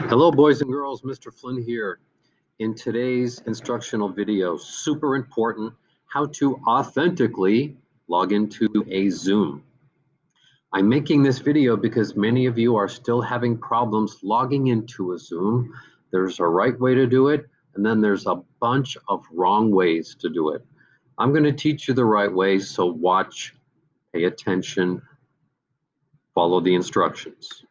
Hello, boys and girls. Mr. Flynn here. In today's instructional video, super important, how to authentically log into a Zoom. I'm making this video because many of you are still having problems logging into a Zoom. There's a right way to do it, and then there's a bunch of wrong ways to do it. I'm going to teach you the right way, so watch, pay attention, follow the instructions.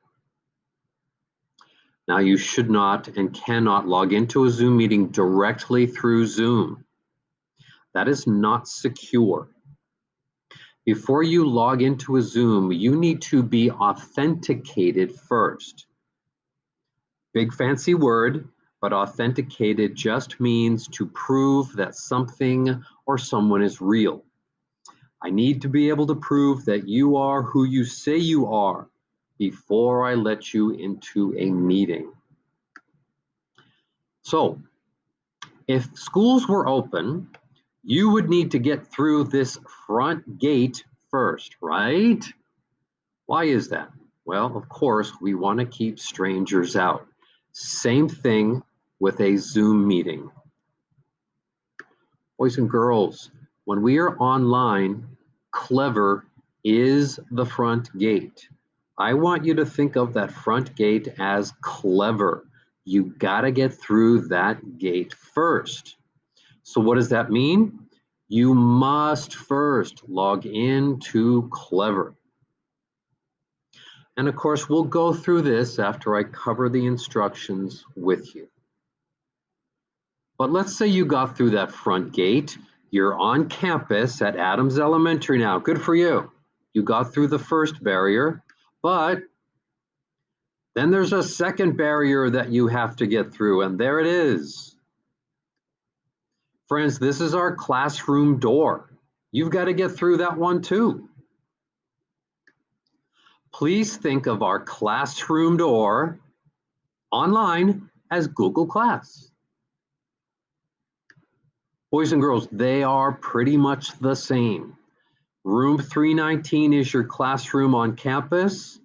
Now, you should not and cannot log into a Zoom meeting directly through Zoom. That is not secure. Before you log into a Zoom, you need to be authenticated first. Big fancy word, but authenticated just means to prove that something or someone is real. I need to be able to prove that you are who you say you are before I let you into a meeting. So, if schools were open, you would need to get through this front gate first, right? Why is that? Well, of course, we want to keep strangers out. Same thing with a Zoom meeting. Boys and girls, when we are online, clever is the front gate. I want you to think of that front gate as clever. You gotta get through that gate first. So what does that mean? You must first log into Clever. And of course, we'll go through this after I cover the instructions with you. But let's say you got through that front gate. You're on campus at Adams Elementary now. Good for you. You got through the first barrier, but then there's a second barrier that you have to get through, and there it is. Friends, this is our classroom door. You've got to get through that one too. Please think of our classroom door online as Google Class. Boys and girls, they are pretty much the same. Room 319 is your classroom on campus,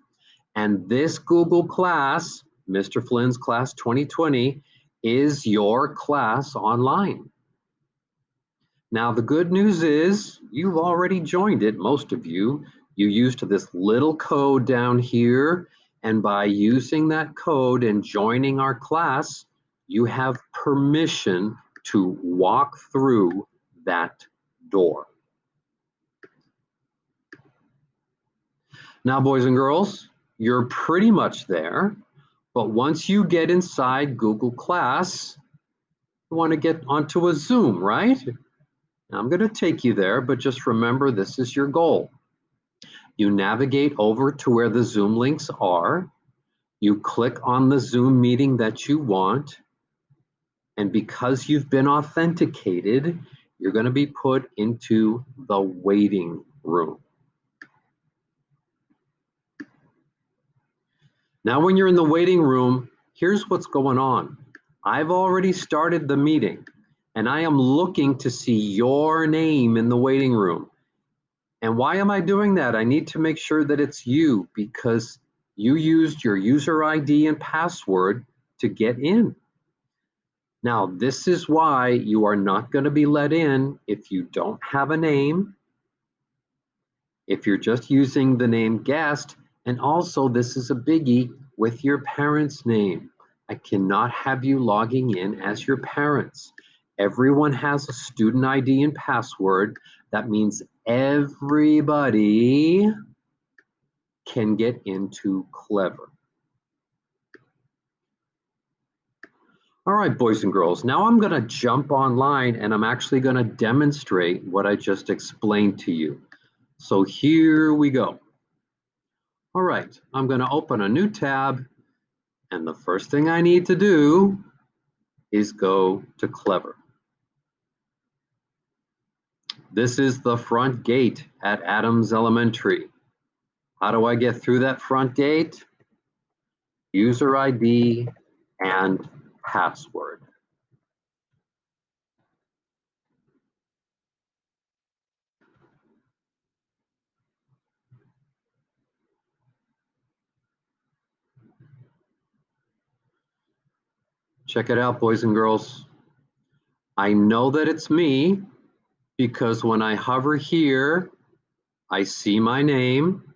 and this Google Class, Mr. Flynn's Class 2020, is your class online. Now, the good news is you've already joined it, most of you. You used this little code down here, and by using that code and joining our class, you have permission to walk through that door. Now, boys and girls, you're pretty much there, but once you get inside Google Class, you want to get onto a Zoom, right? Now, I'm going to take you there, but just remember this is your goal. You navigate over to where the Zoom links are. You click on the Zoom meeting that you want. And because you've been authenticated, you're going to be put into the waiting room. Now, when you're in the waiting room, here's what's going on. I've already started the meeting, and I am looking to see your name in the waiting room. And why am I doing that? I need to make sure that it's you because you used your user ID and password to get in. Now, this is why you are not going to be let in if you don't have a name, if you're just using the name guest, and also this is a biggie with your parents' name. I cannot have you logging in as your parents. Everyone has a student ID and password. That means everybody can get into Clever. All right, boys and girls, now I'm going to jump online and I'm actually going to demonstrate what I just explained to you. So here we go. All right, I'm going to open a new tab, and the first thing I need to do is go to Clever. This is the front gate at Adams Elementary. How do I get through that front gate? User ID and password. Check it out, boys and girls. I know that it's me because when I hover here, I see my name,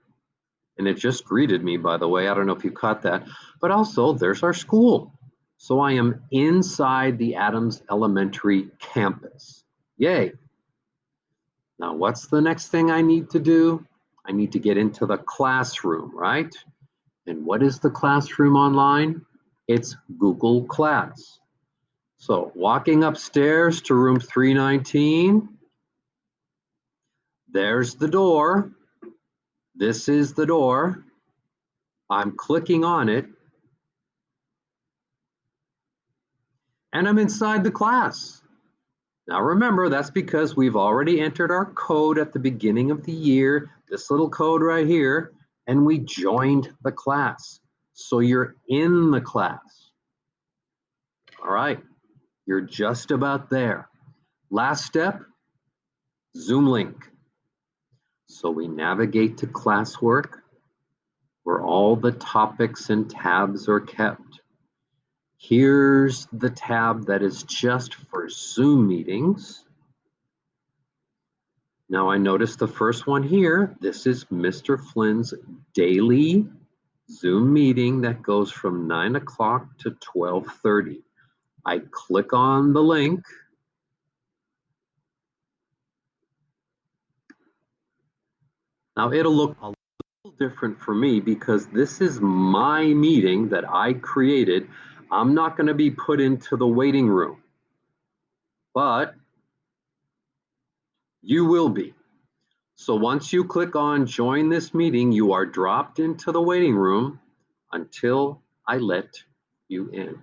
and it just greeted me, by the way. I don't know if you caught that, but also there's our school. So I am inside the Adams Elementary campus. Yay. Now, what's the next thing I need to do? I need to get into the classroom, right? And what is the classroom online? It's Google Class. So walking upstairs to room 319, there's the door. This is the door. I'm clicking on it, and I'm inside the class. Now remember, that's because we've already entered our code at the beginning of the year, this little code right here, and we joined the class. So you're in the class. All right, you're just about there. Last step, Zoom link. So we navigate to classwork where all the topics and tabs are kept. Here's the tab that is just for Zoom meetings. Now I notice the first one here. This is Mr. Flynn's daily Zoom meeting that goes from 9 o'clock to 12:30. I click on the link. Now it'll look a little different for me because this is my meeting that I created. I'm not going to be put into the waiting room, but you will be. So once you click on join this meeting, you are dropped into the waiting room until I let you in.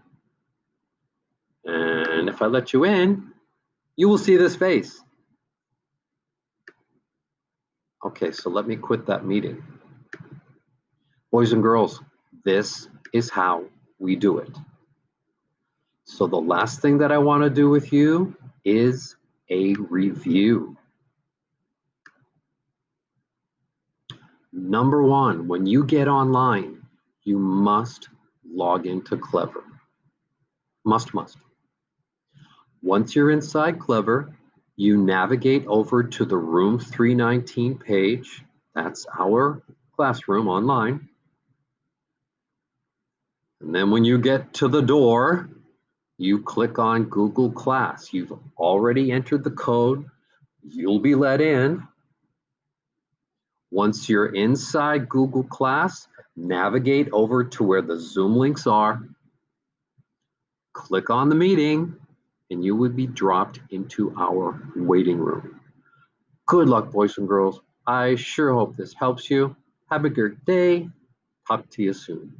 And if I let you in, you will see this face. Okay, so let me quit that meeting. Boys and girls, this is how we do it. So the last thing that I want to do with you is a review. Number one, when you get online, you must log into Clever. Must. Once you're inside Clever, you navigate over to the room 319 page. That's our classroom online. And then when you get to the door, you click on Google Class. You've already entered the code. You'll be let in. Once you're inside Google Class, navigate over to where the Zoom links are. Click on the meeting, and you would be dropped into our waiting room. Good luck, boys and girls. I sure hope this helps you. Have a good day. Talk to you soon.